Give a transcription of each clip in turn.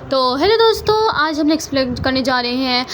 तो हेलो दोस्तों, आज हम एक्सप्लेन करने जा रहे हैं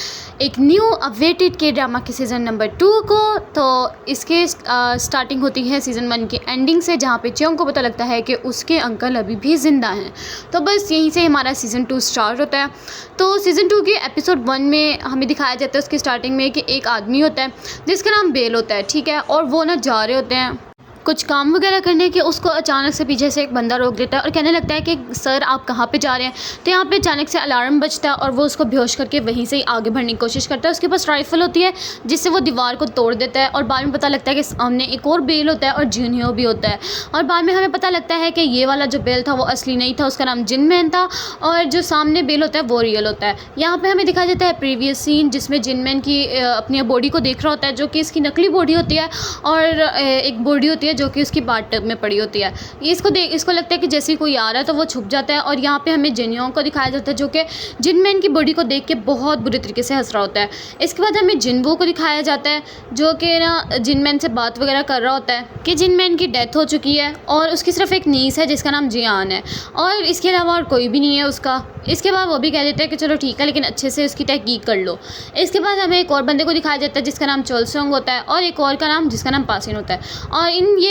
एक न्यू अवेटेड के ड्रामा के सीज़न नंबर 2 को। तो इसके स्टार्टिंग होती है सीज़न 1 की एंडिंग से, जहाँ पे च्योंग को पता लगता है कि उसके अंकल अभी भी ज़िंदा हैं। तो बस यहीं से हमारा सीज़न 2 स्टार्ट होता है। तो सीज़न 2 के एपिसोड 1 में हमें दिखाया जाता है उसकी स्टार्टिंग में कि एक आदमी होता है जिसका नाम बेल होता है, ठीक है। और वो ना जा रहे होते हैं कुछ काम वगैरह करने के, उसको अचानक से पीछे से एक बंदा रोक देता है और कहने लगता है कि सर आप कहाँ पे जा रहे हैं। तो यहाँ पे अचानक से अलार्म बजता है और वो उसको बेहोश करके वहीं से ही आगे बढ़ने की कोशिश करता है। उसके पास राइफ़ल होती है जिससे वो दीवार को तोड़ देता है और बाद में पता लगता है कि सामने एक और बेल होता है और जिनहो भी होता है। और बाद में हमें पता लगता है कि ये वाला जो बेल था वो असली नहीं था, उसका नाम जिनमैन था और जो सामने बेल होता है वो रियल होता है। यहाँ पर हमें दिखाया जाता है प्रीवियस सीन जिसमें जिनमैन की अपनी बॉडी को देख रहा होता है, जो कि इसकी नकली बॉडी होती है, और एक बॉडी होती है जो कि उसकी बाथ टब में पड़ी होती है। इसको लगता है कि जैसे ही कोई आ रहा है तो वो छुप जाता है। और यहाँ पे हमें जिनयोंग को दिखाया जाता है जो कि जिनमैन की बॉडी को देख के बहुत बुरी तरीके से हंस रहा होता है। इसके बाद हमें जिनवो को दिखाया जाता है जो कि ना जिनमैन से बात वगैरह कर रहा होता है कि जिनमैन की डेथ हो चुकी है और उसकी सिर्फ एक नीस है जिसका नाम जियान है और इसके अलावा और कोई भी नहीं है उसका। इसके बाद वो भी कह देता है कि चलो ठीक है, लेकिन अच्छे से उसकी तहकीक कर लो। इसके बाद हमें एक और बंदे को दिखाया जाता है जिसका नाम चोलसोंग होता है और एक और का नाम जिसका नाम पासिन होता है। और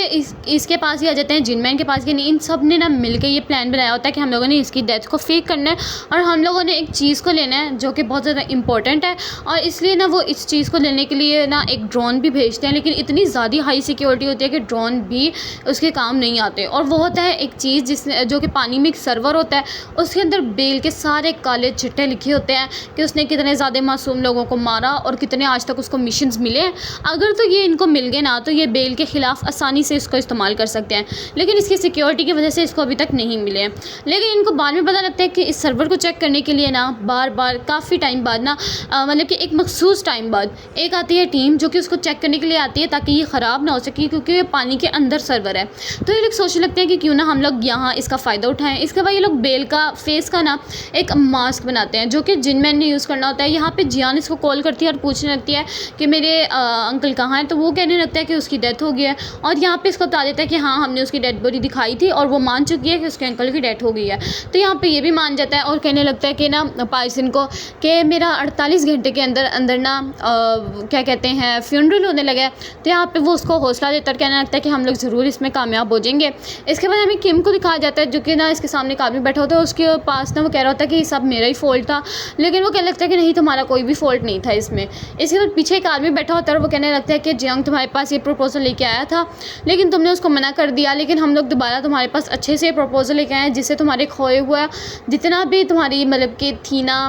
इसके पास ही आ जाते हैं जिनमैन के पास। कि नहीं, इन सब ने ना मिलकर ये प्लान बनाया होता है कि हम लोगों ने इसकी डेथ को फेक करना है और हम लोगों ने एक चीज़ को लेना है जो कि बहुत ज़्यादा इंपॉर्टेंट है। और इसलिए ना वो इस चीज़ को लेने के लिए ना एक ड्रोन भी भेजते हैं, लेकिन इतनी ज़्यादा हाई सिक्योरिटी होती है कि ड्रोन भी उसके काम नहीं आते। और वो होता है एक चीज़ जो कि पानी में एक सर्वर होता है, उसके अंदर बेल के सारे काले चिट्ठे लिखे होते हैं कि उसने कितने ज़्यादा मासूम लोगों को मारा और कितने आज तक उसको मिशंस मिले। अगर तो ये इनको मिल गए ना तो ये बेल के ख़िलाफ़ आसानी से इसको इस्तेमाल कर सकते हैं, लेकिन इसकी सिक्योरिटी की वजह से इसको अभी तक नहीं मिले हैं। लेकिन इनको बाद में पता लगता है कि इस सर्वर को चेक करने के लिए ना बार बार काफ़ी टाइम बाद ना मतलब कि एक मखसूस टाइम बाद एक आती है टीम जो कि उसको चेक करने के लिए आती है ताकि ये ख़राब ना हो सके, क्योंकि ये पानी के अंदर सर्वर है। तो ये लोग सोचने लगते हैं कि क्यों ना हम लोग यहाँ इसका फ़ायदा उठाएँ। इसके बाद ये लोग बेल का फेस का ना एक मास्क बनाते हैं जो कि जिनमैन ने यूज़ करना होता है। यहाँ पर जियान इसको कॉल करती है और पूछने लगती है कि मेरे अंकल कहाँ हैं। तो वो कहने लगता है कि उसकी डेथ हो गई है और यहाँ पर इसको बता देता है कि हाँ हमने उसकी डेड बॉडी दिखाई थी और वो मान चुकी है कि उसके अंकल की डेथ हो गई है। तो यहाँ पे ये भी मान जाता है और कहने लगता है कि ना पाइसन को कि मेरा 48 घंटे के अंदर ना क्या कहते हैं फ्यूनरल होने लगा है। तो यहाँ पे वो उसको हौसला देता है, कहने लगता है कि हम लोग ज़रूर इसमें कामयाब हो जाएंगे। इसके बाद हमें किम को दिखाया जाता है जो कि ना इसके सामने एक आदमी बैठा होता है, उसके पास ना वो कह रहा होता है कि सब मेरा ही फॉल्ट था, लेकिन वो कहने लगता है कि नहीं तुम्हारा कोई भी फॉल्ट नहीं था इसमें। इसके बाद पीछे एक आदमी बैठा होता है और वो कहने लगता है कि जियांग तुम्हारे पास ये प्रपोजल लेके आया था लेकिन तुमने उसको मना कर दिया, लेकिन हम लोग दोबारा तुम्हारे पास अच्छे से प्रपोजल लेके आए जिससे तुम्हारे खोए हुआ जितना भी तुम्हारी मतलब कि थी ना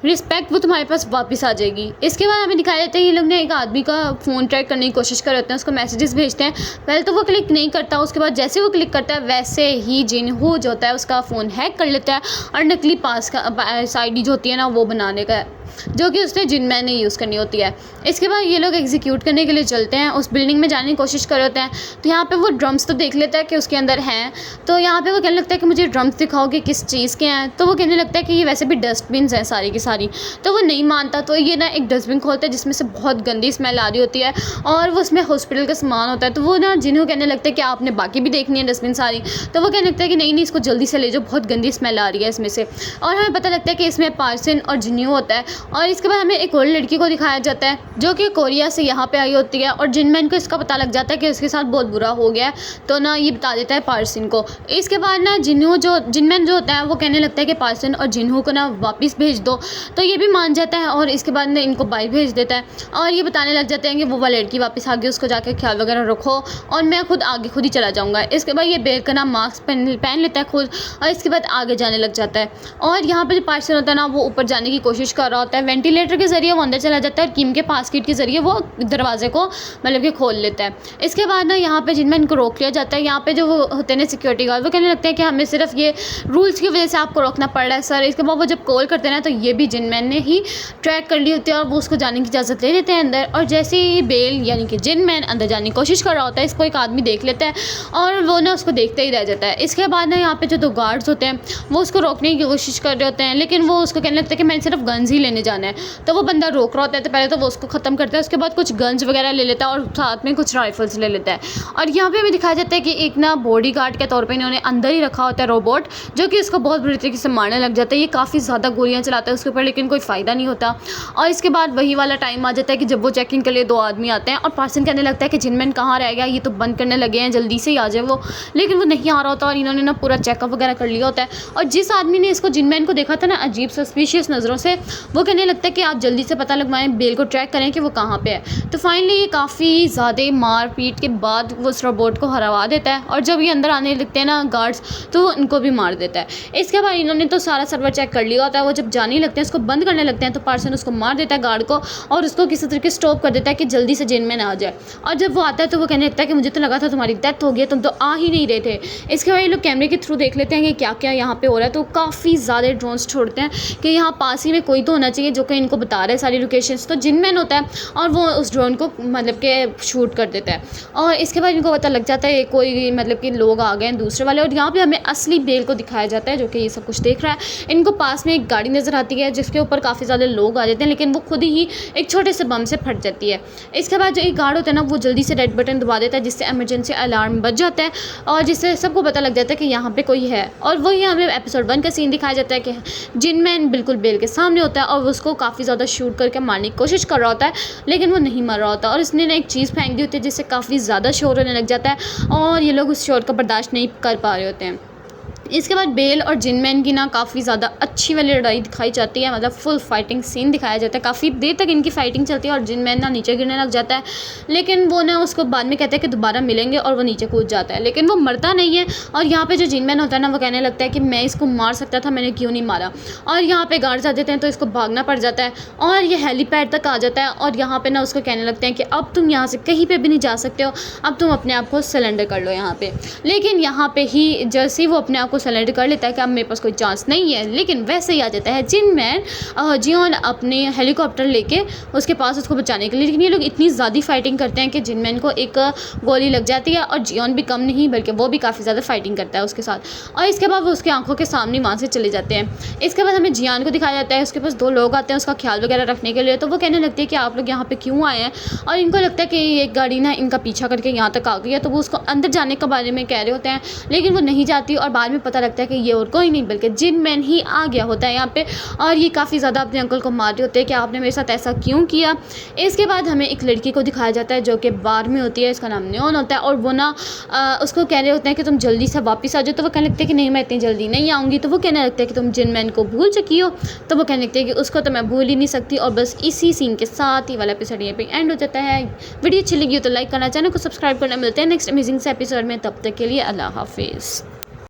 रिस्पेक्ट वो तुम्हारे पास वापस आ जाएगी। इसके बाद हमें दिखाया जाता है ये लोग ने एक आदमी का फ़ोन ट्रैक करने की कोशिश कर रहे होते हैं, उसको मैसेजेस भेजते हैं। पहले तो वो क्लिक नहीं करता, उसके बाद जैसे वो क्लिक करता है वैसे ही जिनहो जो होता है उसका फ़ोन हैक कर लेता है और नकली पास का आईडी जो होती है ना वो बनाने का जो कि उसने जिनमैन ने यूज़ करनी होती है। इसके बाद ये लोग एग्जीक्यूट करने के लिए चलते हैं, उस बिल्डिंग में जाने की कोशिश कर रहे होते हैं। तो यहाँ पे वो ड्रम्स तो देख लेता है कि उसके अंदर हैं, तो यहाँ पे वो कहने लगता है कि मुझे ड्रम्स दिखाओ कि किस चीज़ के हैं। तो वो कहने लगता है कि ये वैसे भी डस्टबिन हैं सारी की सारी। तो वो नहीं मानता, तो ये ना एक डस्टबिन खोलता है जिसमें से बहुत गंदी स्मेल आ रही होती है और वो उसमें हॉस्पिटल का सामान होता है। तो वो ना जिन्हों कहने लगता है कि आपने बाकी भी देखनी है डस्टबिन सारी। तो वो कहने लगता है कि नहीं इसको जल्दी से ले जाओ, बहुत गंदी स्मेल आ रही है इसमें से। और हमें पता लगता है कि इसमें पार्सन और जिन्हो होता है। और इसके बाद हमें एक और लड़की को दिखाया जाता है जो कि कोरिया से यहाँ पे आई होती है और जिनमैन को इसका पता लग जाता है कि उसके साथ बहुत बुरा हो गया है, तो ना ये बता देता है पार्सन को। इसके बाद ना जिनमैन जो होता है वो कहने लगता है कि पार्सन और जिन्हो को ना वापस भेज दो। तो ये भी मान जाता है और इसके बाद ना इनको बाई भेज देता है और ये बताने लग जाते हैं कि वो वाली लड़की वापस आ गई, उसको जाकर ख्याल वगैरह रखो और मैं खुद ही चला जाऊँगा। इसके बाद ये बेल का ना मास्क पहन लेता है खुद और इसके बाद आगे जाने लग जाता है। और यहाँ पर जो पार्सन होता है ना वो ऊपर जाने की कोशिश कर रहा होता है, वेंटिलेटर के ज़रिए वो अंदर चला जाता है और किम के पास किट के ज़रिए वो दरवाजे को मतलब कि खोल लेता है। इसके बाद ना यहाँ पे जिनमैन को रोक लिया जाता है। यहाँ पे जो वो होते हैं सिक्योरिटी गार्ड वो कहने लगते हैं कि हमें सिर्फ ये रूल्स की वजह से आपको रोकना पड़ रहा है सर। इसके बाद वो जब कॉल करते हैं ना तो ये भी जिनमैन ने ही ट्रैक कर ली होती है और वो उसको जाने की इजाज़त ले लेते हैं अंदर। और जैसे ही बेल यानी कि जिनमैन अंदर जाने की कोशिश कर रहा होता है, इसको एक आदमी देख लेता है और वो ना उसको देखते ही रह जाता है। इसके बाद ना यहाँ पे जो 2 गार्ड्स होते हैं वो उसको रोकने की कोशिश कर रहे होते हैं, लेकिन वो उसको कहने लगता है कि मैंने सिर्फ गन्स ही लेने लेने जाना है। तो वो बंदा रोक रहा होता है, तो पहले तो वो उसको ख़त्म करता है, उसके बाद कुछ गन्स वगैरह ले लेता है और साथ में कुछ राइफल्स ले लेता है। और यहाँ पे हमें दिखाया जाता है कि एक ना बॉडीगार्ड के तौर पे इन्होंने अंदर ही रखा होता है रोबोट, जो कि उसको बहुत बुरी तरीके से मारने लग जाता है। ये काफ़ी ज़्यादा गोलियाँ चलाता है उसके ऊपर, लेकिन कोई फ़ायदा नहीं होता। और इसके बाद वही वाला टाइम आ जाता है कि जब वो चेकिंग के लिए 2 आदमी आते हैं और पार्सन कहने लगता है कि जिनमैन कहाँ रह गया, ये तो बंद करने लगे हैं, जल्दी से ही आ जाए वो। लेकिन वो नहीं आ रहा होता और इन्होंने ना पूरा चेकअप वगैरह कर लिया होता है। और जिस आदमी ने इसको जिनमैन को देखा था ना अजीब सस्पिशियस नज़रों से, वो कहने लगता है कि आप जल्दी से पता लगवाएं, बेल को ट्रैक करें कि वो कहाँ पे है। तो फाइनली ये काफ़ी ज़्यादा मार पीट के बाद वो उस रोबोट को हरवा देता है और जब ये अंदर आने लगते हैं ना गार्ड्स, तो वो इनको भी मार देता है। इसके बाद इन्होंने तो सारा सर्वर चेक कर लिया होता है। वो जब जाने लगते हैं, उसको बंद करने लगते हैं, तो पार्सन उसको मार देता है गार्ड को और उसको किसी तरीके स्टॉप कर देता है कि जल्दी से जिनमैन आ जाए। और जब वो आता है तो वो कहने लगता है कि मुझे तो लगा था तुम्हारी डेथ हो गई, तुम तो आ ही नहीं रहे थे। इसके बाद ये लोग कैमरे के थ्रू देख लेते हैं कि क्या क्या यहाँ पे हो रहा है। तो काफ़ी ज़्यादा ड्रोन्स छोड़ते हैं कि यहाँ पास ही में कोई तो होना चाहिए जो कि इनको बता रहा है सारी लोकेशंस। तो जिनमैन होता है और वो उस ड्रोन को मतलब के शूट कर देता है। और इसके बाद इनको पता लग जाता है कोई मतलब कि लोग आ गए हैं दूसरे वाले। और यहाँ पे हमें असली बेल को दिखाया जाता है जो कि ये सब कुछ देख रहा है। इनको पास में एक गाड़ी नज़र आती है जिसके ऊपर काफ़ी ज़्यादा लोग आ जाते हैं, लेकिन वो खुद ही एक छोटे से बम से फट जाती है। इसके बाद जो एक गार्ड होता है ना, वो जल्दी से रेड बटन दबा देता है जिससे इमरजेंसी अलार्म बज जाता है और जिससे सबको पता लग जाता है कि यहाँ पे कोई है। और वही हमें एपिसोड 1 का सीन दिखाया जाता है कि जिनमैन बिल्कुल बेल के सामने होता है और वो उसको काफ़ी ज़्यादा शूट करके मारने की कोशिश कर रहा होता है, लेकिन वो नहीं मर रहा होता। और इसने ना एक चीज़ फेंक दी होती है जिससे काफ़ी ज़्यादा शोर होने लग जाता है और ये लोग उस शोर का बर्दाश्त नहीं कर पा रहे होते हैं। इसके बाद बेल और जिनमैन की ना काफ़ी ज़्यादा अच्छी वाली लड़ाई दिखाई जाती है, मतलब फुल फाइटिंग सीन दिखाया जाता है। काफ़ी देर तक इनकी फाइटिंग चलती है और जिनमैन ना नीचे गिरने लग जाता है, लेकिन वो ना उसको बाद में कहते हैं कि दोबारा मिलेंगे और वो नीचे कूद जाता है, लेकिन वो मरता नहीं है। और यहाँ पे जो जिनमैन होता है ना, वो कहने लगता है कि मैं इसको मार सकता था, मैंने क्यों नहीं मारा। और यहाँ पे गार्ड्स आ जाते हैं तो इसको भागना पड़ जाता है और ये हेलीपैड तक आ जाता है। और यहाँ पे ना उसको कहने लगते हैं कि अब तुम यहाँ से कहीं पर भी नहीं जा सकते हो, अब तुम अपने आप को सरेंडर कर लो यहाँ पे। लेकिन यहाँ पे ही जैसे ही वो अपने आप को सरेंडर कर लेता है कि अब मेरे पास कोई चांस नहीं है, लेकिन वैसे ही आ जाता है जिनमैन जियोन अपने हेलीकॉप्टर लेके उसके पास उसको बचाने के लिए। लेकिन ये लोग इतनी ज़्यादा फाइटिंग करते हैं कि जिनमैन को एक गोली लग जाती है और जियोन भी कम नहीं बल्कि वो भी काफ़ी ज़्यादा फाइटिंग करता है उसके साथ। और इसके बाद वो उसकी आंखों के सामने वहाँ से चले जाते हैं। इसके बाद हमें जियान को दिखाया जाता है, उसके पास 2 लोग आते हैं उसका ख्याल वगैरह रखने के लिए। तो वो कहने लगती है कि आप लोग यहाँ पे क्यों आए हैं, और इनको लगता है कि एक गाड़ी ना इनका पीछा करके यहाँ तक आ गई है। तो वो उसको अंदर जाने के बारे में कह रहे होते हैं, लेकिन वो नहीं जाती और बाद में पता लगता है कि ये और कोई नहीं बल्कि जिनमैन ही आ गया होता है यहाँ पे। और ये काफ़ी ज़्यादा अपने अंकल को मार रहे होते हैं कि आपने मेरे साथ ऐसा क्यों किया। इसके बाद हमें एक लड़की को दिखाया जाता है जो कि बार में होती है, इसका नाम न्योन होता है। और वो ना उसको कह रहे होते हैं कि तुम जल्दी से वापस आ जाओ। तो वो कहने लगते हैं कि नहीं, मैं इतनी जल्दी नहीं आऊँगी। तो वो कहने लगता है कि तुम जिनमैन को भूल चुकी हो। तो वो कहने लगते हैं कि उसको तो मैं भूल ही नहीं सकती। और बस इसी सीन के साथ ही वाला एपिसोड यहाँ पे एंड हो जाता है। वीडियो अच्छी लगी हो तो लाइक करना, चैनल को सब्सक्राइब करना। मिलते हैं नेक्स्ट अमेजिंग से एपिसोड में, तब तक के लिए अल्लाह हाफिज़।